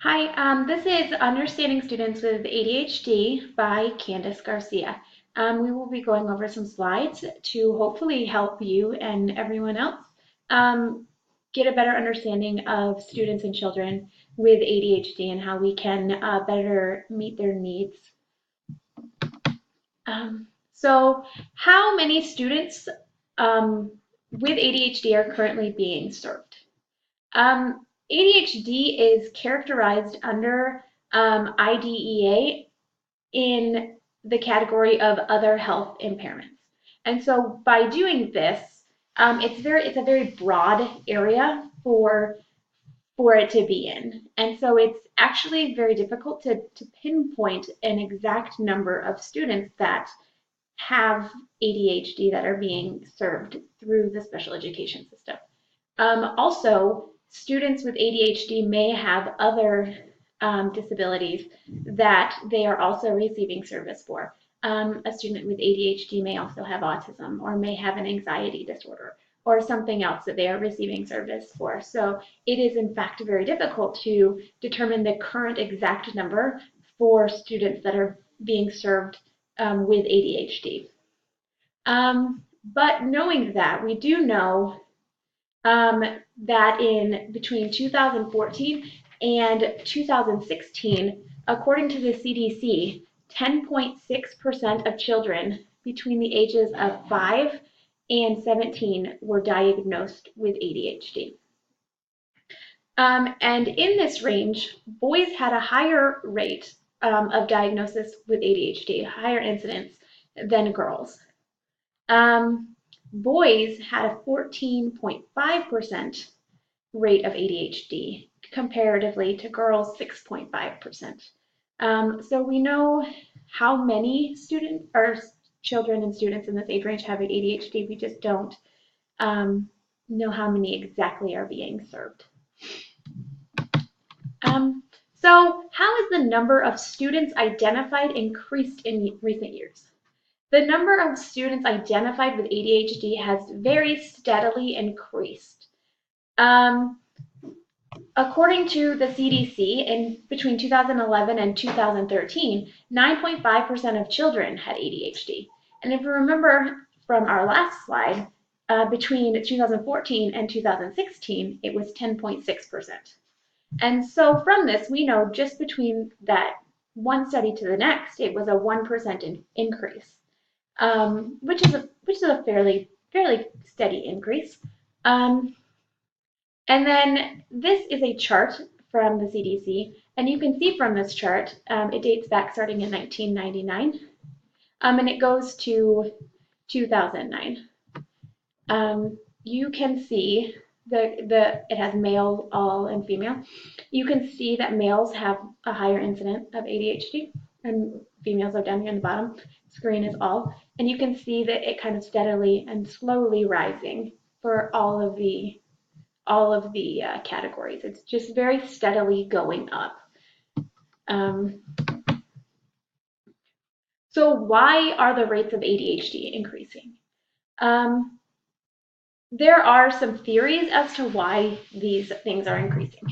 Hi, this is Understanding Students with ADHD by Candace Garcia. We will be going over some slides to hopefully help you and everyone else get a better understanding of students and children with ADHD and how we can better meet their needs. So, how many students with ADHD are currently being served? ADHD is characterized under IDEA in the category of other health impairments. And so by doing this, it's a very broad area for it to be in. And so it's actually very difficult to pinpoint an exact number of students that have ADHD that are being served through the special education system. Also, students with ADHD may have other disabilities that they are also receiving service for. A student with ADHD may also have autism or may have an anxiety disorder or something else that they are receiving service for. So it is in fact very difficult to determine the current exact number for students that are being served with ADHD. But knowing that, we do know that in between 2014 and 2016, according to the CDC, 10.6% of children between the ages of 5 and 17 were diagnosed with ADHD. And in this range, boys had a higher rate of diagnosis with ADHD, higher incidence than girls. Boys had a 14.5% rate of ADHD comparatively to girls 6.5%. So we know how many students or children and students in this age range have ADHD. We just don't know how many exactly are being served. So how has the number of students identified increased in recent years? The number of students identified with ADHD has very steadily increased. According to the CDC, in between 2011 and 2013, 9.5% of children had ADHD. And if you remember from our last slide, between 2014 and 2016, it was 10.6%. And so from this, we know just between that one study to the next, it was a 1% increase. Which is a fairly steady increase. And then this is a chart from the CDC, and you can see from this chart, it dates back starting in 1999, and it goes to 2009. You can see it has male, all, and female. You can see that males have a higher incidence of ADHD, and females are down here in the bottom. Screen is all, and you can see that it kind of steadily and slowly rising for all of the categories. It's just very steadily going up. So why are the rates of ADHD increasing? There are some theories as to why these things are increasing.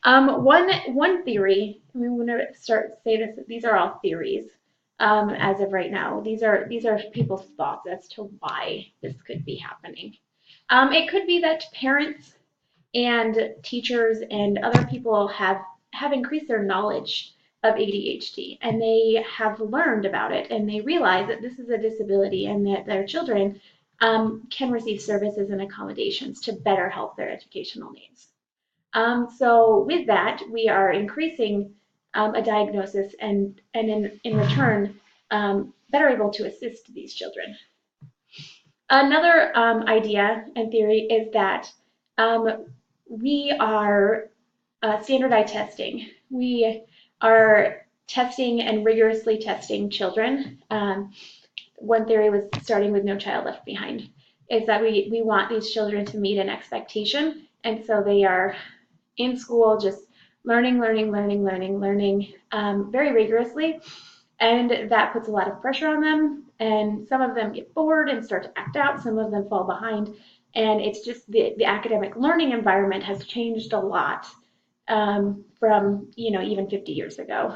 One theory, we want to say this, these are all theories as of right now. These are people's thoughts as to why this could be happening. It could be that parents and teachers and other people have increased their knowledge of ADHD, and they have learned about it, and they realize that this is a disability and that their children can receive services and accommodations to better help their educational needs. So with that, we are increasing a diagnosis and in return, better able to assist these children. Another idea and theory is that we are standardized testing. We are testing and rigorously testing children. One theory was starting with No Child Left Behind, is that we want these children to meet an expectation, and so they are in school just learning very rigorously, and that puts a lot of pressure on them, and some of them get bored and start to act out, some of them fall behind, and it's just the academic learning environment has changed a lot from, even 50 years ago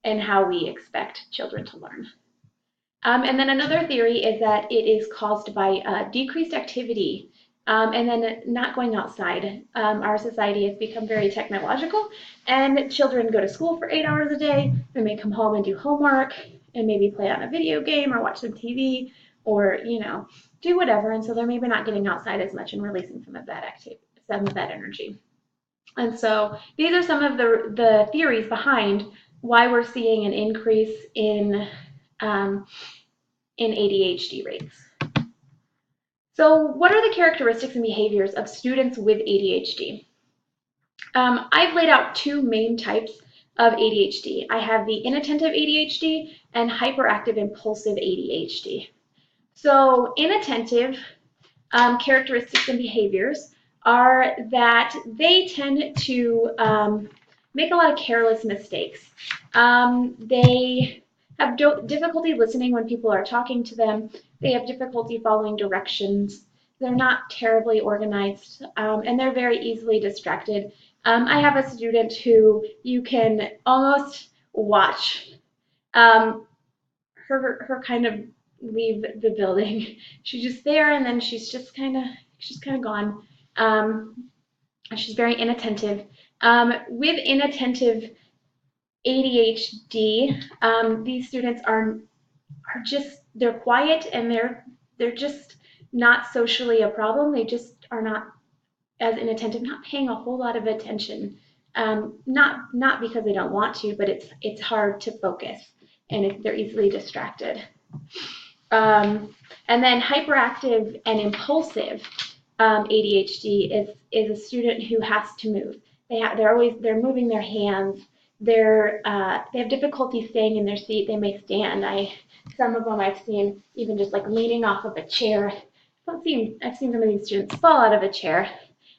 and how we expect children to learn. And then another theory is that it is caused by decreased activity and then not going outside. Our society has become very technological, and children go to school for 8 hours a day. They may come home and do homework and maybe play on a video game or watch some TV or, do whatever. And so they're maybe not getting outside as much and releasing some of that activity, some of that energy. And so these are some of the theories behind why we're seeing an increase in ADHD rates. So what are the characteristics and behaviors of students with ADHD? I've laid out two main types of ADHD. I have the inattentive ADHD and hyperactive impulsive ADHD. So inattentive characteristics and behaviors are that they tend to make a lot of careless mistakes. They have difficulty listening when people are talking to them. They have difficulty following directions. They're not terribly organized, and they're very easily distracted. I have a student who you can almost watch her kind of leave the building. She's just there, and then she's kind of gone. She's very inattentive. With inattentive ADHD, these students are just, they're quiet and they're just not socially a problem. They just are not as inattentive, not paying a whole lot of attention. Not because they don't want to, but it's hard to focus and they're easily distracted. And then hyperactive and impulsive ADHD is a student who has to move. They're moving their hands. They have difficulty staying in their seat. They may stand. Some of them I've seen even just like leaning off of a chair. I've seen some of these students fall out of a chair.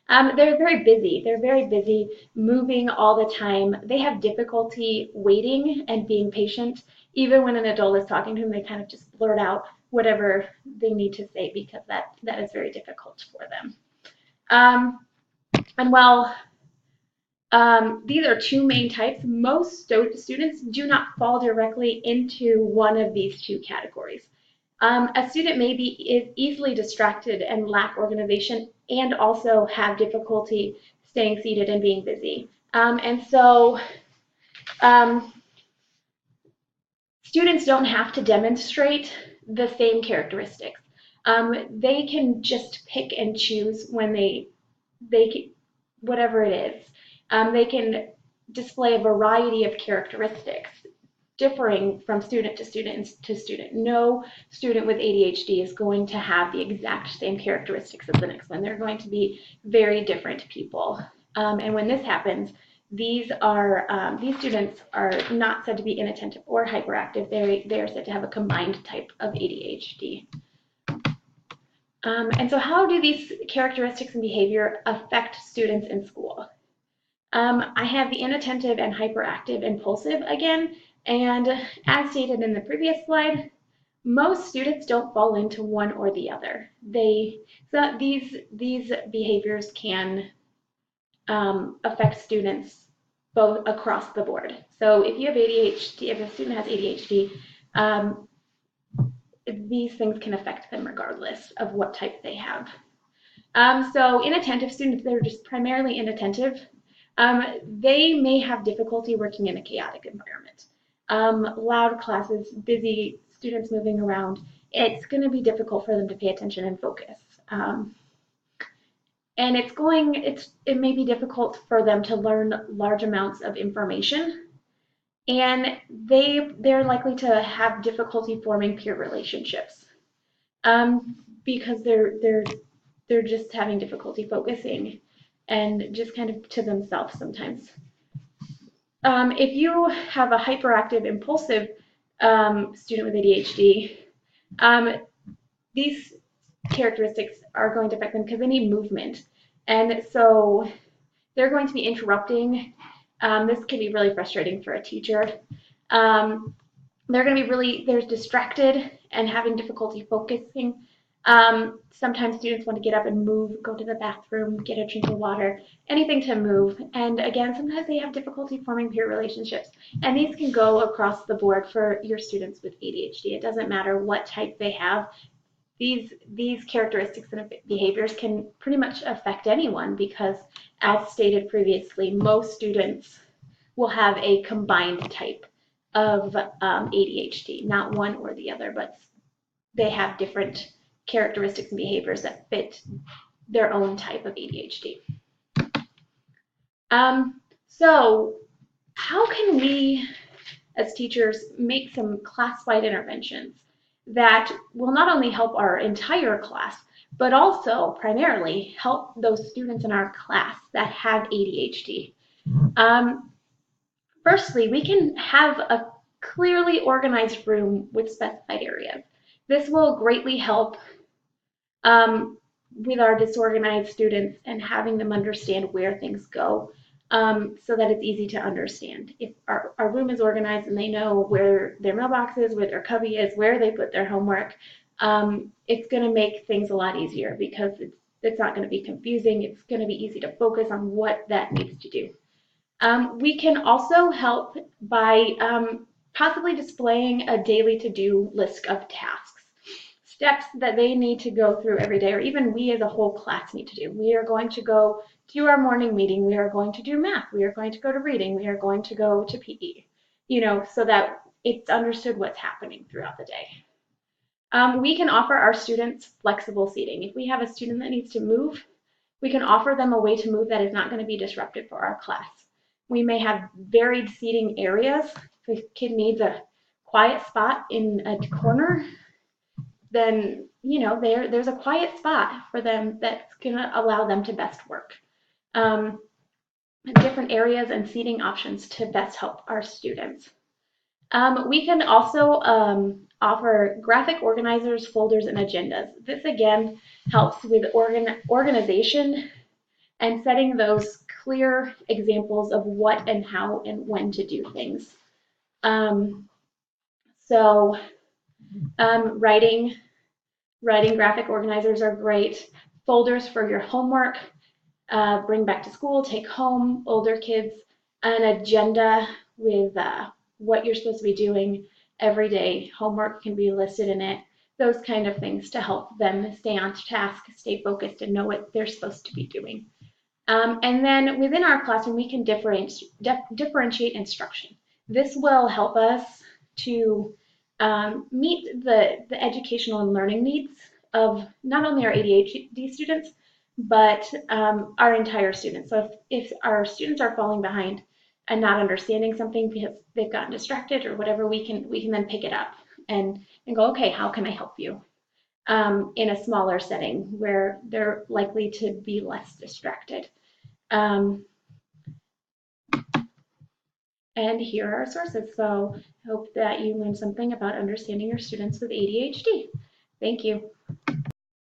They're very busy. They're very busy, moving all the time. They have difficulty waiting and being patient. Even when an adult is talking to them, they kind of just blurt out whatever they need to say because that is very difficult for them. And while these are two main types, most students do not fall directly into one of these two categories. A student may be easily distracted and lack organization and also have difficulty staying seated and being busy. And so students don't have to demonstrate the same characteristics. They can just pick and choose when they whatever it is. They can display a variety of characteristics differing from student to student. No student with ADHD is going to have the exact same characteristics as the next one. They're going to be very different people. And when this happens, these students are not said to be inattentive or hyperactive. They are said to have a combined type of ADHD. And so how do these characteristics and behavior affect students in school? I have the inattentive and hyperactive impulsive again. And as stated in the previous slide, most students don't fall into one or the other. So these behaviors can affect students both across the board. So if you have ADHD, if a student has ADHD, these things can affect them regardless of what type they have. So inattentive students, they're just primarily inattentive. They may have difficulty working in a chaotic environment. Loud classes, busy students moving around, it's going to be difficult for them to pay attention and focus. And it may be difficult for them to learn large amounts of information, and they're likely to have difficulty forming peer relationships because they're just having difficulty focusing and just kind of to themselves sometimes. If you have a hyperactive, impulsive student with ADHD, these characteristics are going to affect them because they need movement. And so they're going to be interrupting. This can be really frustrating for a teacher. They're going to be they're distracted and having difficulty focusing. Sometimes students want to get up and move, go to the bathroom, get a drink of water, anything to move. And again, sometimes they have difficulty forming peer relationships. And these can go across the board for your students with ADHD. It doesn't matter what type they have. These characteristics and behaviors can pretty much affect anyone because, as stated previously, most students will have a combined type of ADHD, not one or the other, but they have different characteristics and behaviors that fit their own type of ADHD. So how can we, as teachers, make some class-wide interventions that will not only help our entire class, but also primarily help those students in our class that have ADHD? Firstly, we can have a clearly organized room with specified areas. This will greatly help with our disorganized students and having them understand where things go, so that it's easy to understand. If our room is organized and they know where their mailbox is, where their cubby is, where they put their homework, it's going to make things a lot easier because it's not going to be confusing. It's going to be easy to focus on what that needs to do. We can also help by possibly displaying a daily to-do list of tasks, steps that they need to go through every day, or even we as a whole class need to do. We are going to go to our morning meeting. We are going to do math. We are going to go to reading. We are going to go to PE, so that it's understood what's happening throughout the day. We can offer our students flexible seating. If we have a student that needs to move, we can offer them a way to move that is not going to be disruptive for our class. We may have varied seating areas. If a kid needs a quiet spot in a corner, then there's a quiet spot for them that's going to allow them to best work. Different areas and seating options to best help our students. We can also offer graphic organizers, folders, and agendas. This again helps with organization and setting those clear examples of what and how and when to do things. Writing graphic organizers are great. Folders for your homework, bring back to school, take home, older kids, an agenda with what you're supposed to be doing every day. Homework can be listed in it. Those kind of things to help them stay on task, stay focused, and know what they're supposed to be doing. And then within our classroom, we can differentiate instruction. This will help us to meet the educational and learning needs of not only our ADHD students, but our entire students. So if our students are falling behind and not understanding something because they've gotten distracted or whatever, we can then pick it up and go, okay, how can I help you? In a smaller setting where they're likely to be less distracted. And here are our sources. So I hope that you learned something about understanding your students with ADHD. Thank you.